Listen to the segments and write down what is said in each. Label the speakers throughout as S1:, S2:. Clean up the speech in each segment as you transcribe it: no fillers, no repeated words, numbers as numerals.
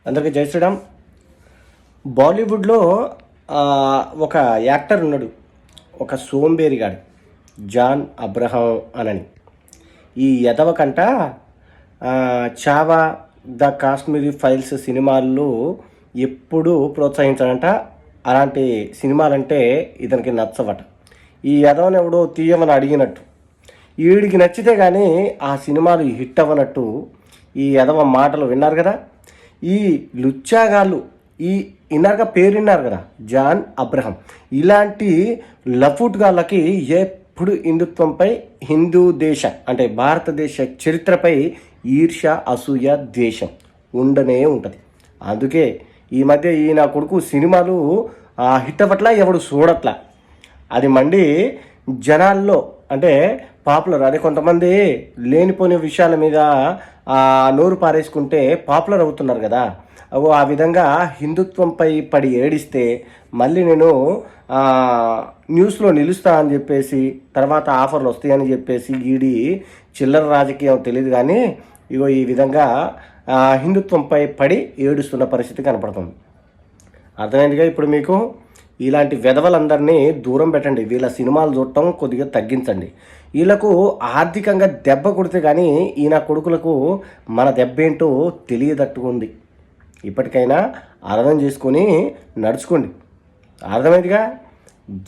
S1: అందరికీ జై శ్రీరామ్. బాలీవుడ్లో ఒక యాక్టర్ ఉన్నాడు, ఒక సోంబేరిగాడు, జాన్ అబ్రహం అనని. ఈ ఎదవ కంట చావా, ద కాశ్మీరీ ఫైల్స్ సినిమాల్లో ఎప్పుడూ ప్రోత్సహించాడంట. అలాంటి సినిమాలంటే ఇతనికి నచ్చవట. ఈ ఎదవని ఎవడో తీయమని అడిగినట్టు, వీడికి నచ్చితే కానీ ఆ సినిమాలు హిట్ అవ్వనట్టు ఈ ఎదవ మాటలు విన్నారు కదా. ఈ లుచ్చాగాళ్ళు, ఈ ఇన్నర్గా పేరు విన్నారు కదా, జాన్ అబ్రహం. ఇలాంటి లఫూట్ గాళ్ళకి ఎప్పుడు హిందుత్వంపై, హిందూ దేశ అంటే భారతదేశ చరిత్రపై ఈర్ష్య, అసూయ, ద్వేషం ఉండనే ఉంటుంది. అందుకే ఈ మధ్య ఈ నా కొడుకు సినిమాలు హిట్ అవ్వట్లా, ఎవడు చూడట్లా. అది మండి జనాల్లో అంటే పాపులర్. అదే కొంతమంది లేనిపోని విషయాల మీద నోరు పారేసుకుంటే పాపులర్ అవుతున్నారు కదా. ఆ విధంగా హిందుత్వంపై పడి ఏడిస్తే మళ్ళీ నేను న్యూస్లో నిలుస్తా అని చెప్పేసి, తర్వాత ఆఫర్లు వస్తాయని చెప్పేసి ఈడి చిల్లర రాజకీయం తెలియదు కానీ ఇగో ఈ విధంగా హిందుత్వంపై పడి ఏడుస్తున్న పరిస్థితి కనపడుతుంది. అర్థమైందిగా ఇప్పుడు మీకు. ఇలాంటి వెధవలందరినీ దూరం పెట్టండి. వీళ్ళ సినిమాలు చూడటం కొద్దిగా తగ్గించండి. వీళ్ళకు ఆర్థికంగా దెబ్బ కొడితే కానీ ఈయన కొడుకులకు మన దెబ్బ ఏంటో తెలియదట్టుకుంది. ఇప్పటికైనా అర్థం చేసుకొని నడుచుకోండి. అర్థమైందిగా.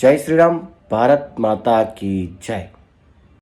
S1: జై శ్రీరామ్. భారత్ మాతాకి జై.